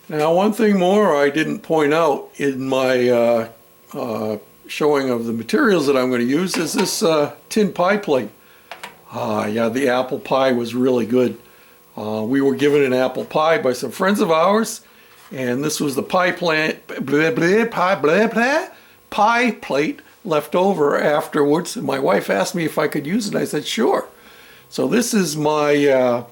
Now, one thing more I didn't point out in my showing of the materials that I'm going to use is this tin pie plate. Yeah, the apple pie was really good. We were given an apple pie by some friends of ours, and this was the pie plate left over afterwards. And my wife asked me if I could use it. I said, sure. So this is my,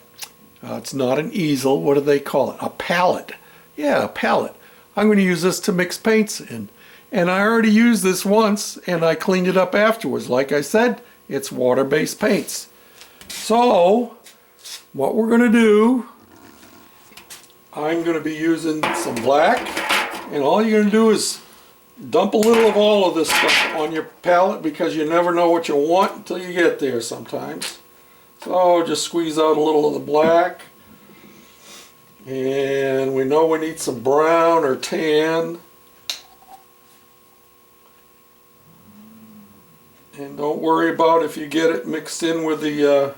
it's not an easel, what do they call it? A palette. Yeah, a palette. I'm going to use this to mix paints in. And I already used this once, and I cleaned it up afterwards. Like I said, it's water-based paints. So, what we're going to do, I'm going to be using some black, and all you're going to do is dump a little of all of this stuff on your palette, because you never know what you want until you get there sometimes. So just squeeze out a little of the black, and we know we need some brown or tan. And don't worry about if you get it mixed in with the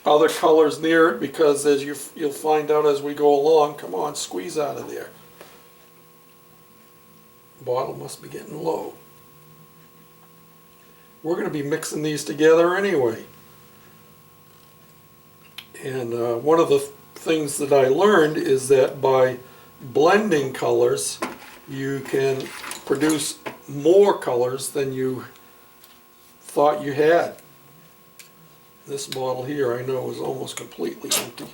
other colors near it, because as you'll find out as we go along. Come on, squeeze out of there. Bottle must be getting low. We're going to be mixing these together anyway. And one of the things that I learned is that by blending colors, you can produce more colors than you thought you had. This bottle here I know is almost completely empty.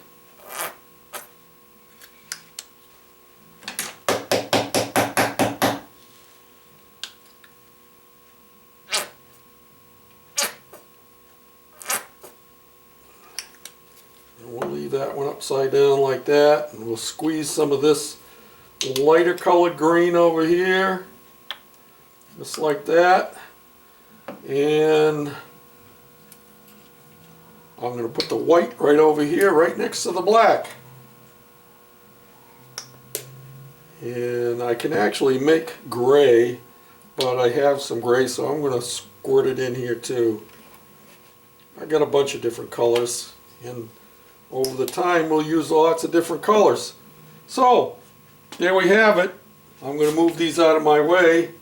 And we'll leave that one upside down like that, and we'll squeeze some of this lighter colored green over here, just like that. And I'm going to put the white right over here, right next to the black. And I can actually make gray, but I have some gray, so I'm going to squirt it in here too. I got a bunch of different colors, and over the time we'll use lots of different colors. So, there we have it. I'm going to move these out of my way,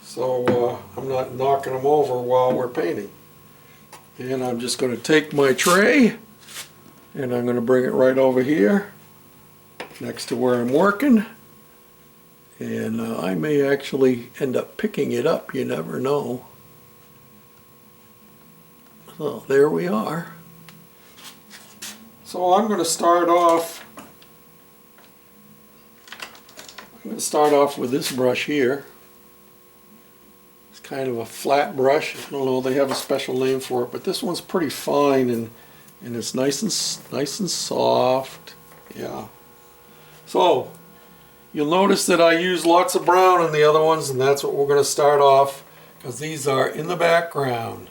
so I'm not knocking them over while we're painting. And I'm just going to take my tray, and I'm going to bring it right over here next to where I'm working. And I may actually end up picking it up, you never know. So there we are. So I'm going to start off with this brush here. Kind of a flat brush. I don't know, they have a special name for it, but this one's pretty fine, and it's nice and soft. Yeah. So you'll notice that I use lots of brown in the other ones, and that's what we're going to start off, because these are in the background.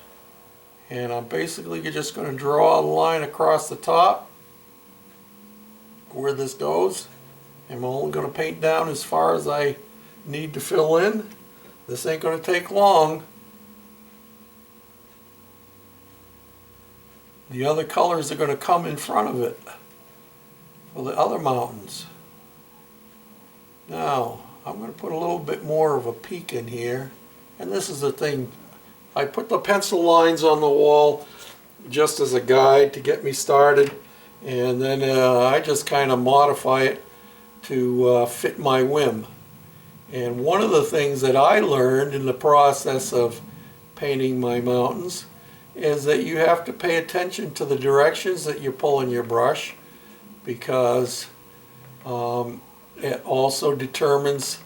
And I'm basically just going to draw a line across the top where this goes. I'm only going to paint down as far as I need to fill in. This ain't going to take long. The other colors are going to come in front of it for the other mountains. Now, I'm going to put a little bit more of a peak in here. And this is the thing. I put the pencil lines on the wall just as a guide to get me started. And then I just kind of modify it to fit my whim. And one of the things that I learned in the process of painting my mountains is that you have to pay attention to the directions that you're pulling your brush, because it also determines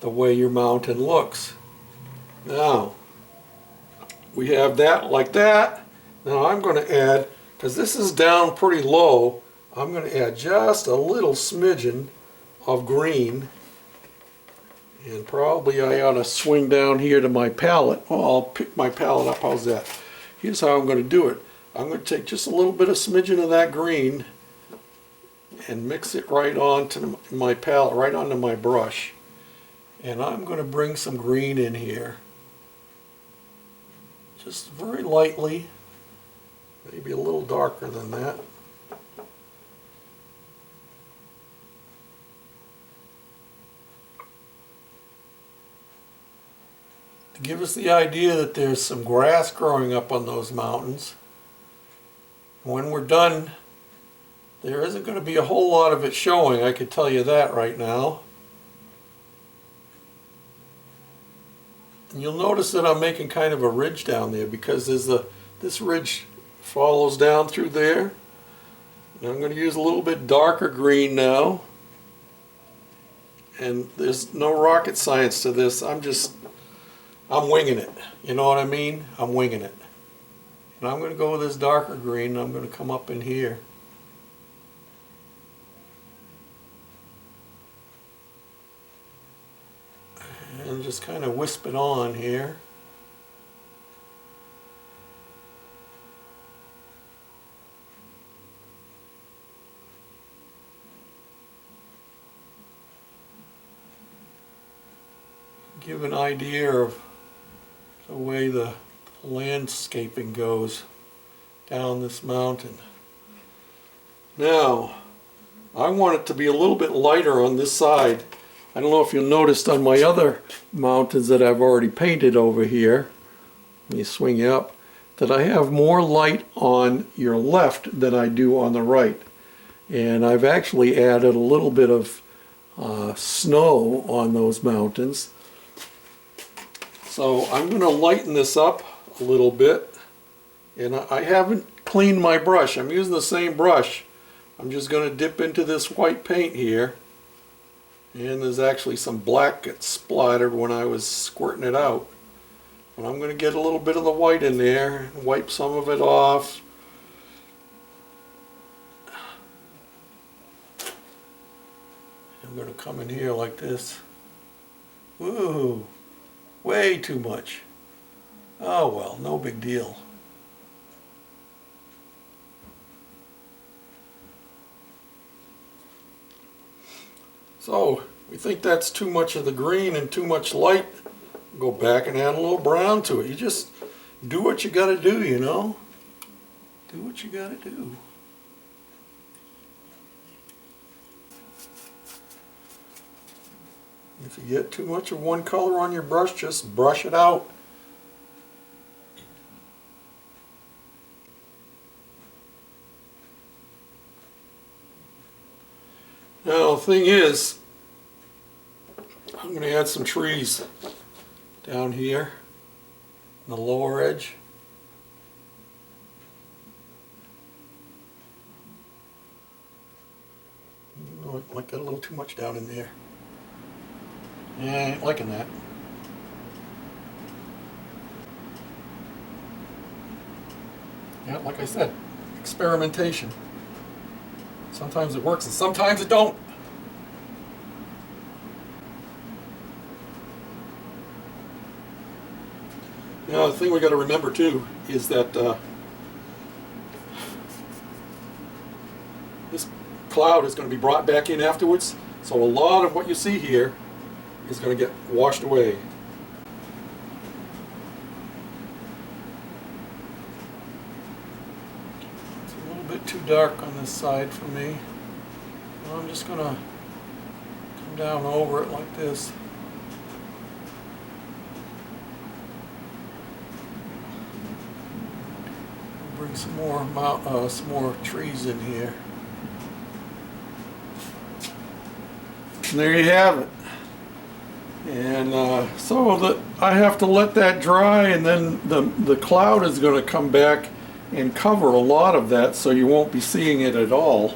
the way your mountain looks. Now, we have that like that. Now I'm going to add, because this is down pretty low, I'm going to add just a little smidgen of green. And probably I ought to swing down here to my palette. Well, I'll pick my palette up. How's that? Here's how I'm going to do it. I'm going to take just a little bit of smidgen of that green and mix it right onto my palette, right onto my brush. And I'm going to bring some green in here. Just very lightly. Maybe a little darker than that. to give us the idea that there's some grass growing up on those mountains. When we're done, there isn't going to be a whole lot of it showing, I could tell you that right now. And you'll notice that I'm making kind of a ridge down there because this ridge follows down through there. And I'm going to use a little bit darker green now. And there's no rocket science to this. I'm winging it. You know what I mean? I'm winging it. And I'm going to go with this darker green and I'm going to come up in here. And just kind of wisp it on here. Give an idea of the way the landscaping goes down this mountain. Now, I want it to be a little bit lighter on this side. I don't know if you'll notice on my other mountains that I've already painted over here, let me swing you up, that I have more light on your left than I do on the right. And I've actually added a little bit of snow on those mountains. So I'm going to lighten this up a little bit. And I haven't cleaned my brush. I'm using the same brush. I'm just going to dip into this white paint here. And there's actually some black that splattered when I was squirting it out. But I'm going to get a little bit of the white in there and wipe some of it off. I'm going to come in here like this. Woo! Way too much. Oh well, no big deal. So, we think that's too much of the green and too much light. Go back and add a little brown to it. You just do what you gotta do, you know? Do what you gotta do. If you get too much of one color on your brush, just brush it out. Now the thing is, I'm going to add some trees down here on the lower edge. Oh, I might get a little too much down in there. Yeah, I ain't liking that. Yeah, like I said, experimentation. Sometimes it works and sometimes it don't. Now the thing we got to remember too is that this cloud is going to be brought back in afterwards, so a lot of what you see here is going to get washed away. It's a little bit too dark on this side for me. So I'm just going to come down over it like this. Bring some more trees in here. And there you have it. And so that I have to let that dry, and then the cloud is going to come back and cover a lot of that, so you won't be seeing it at all.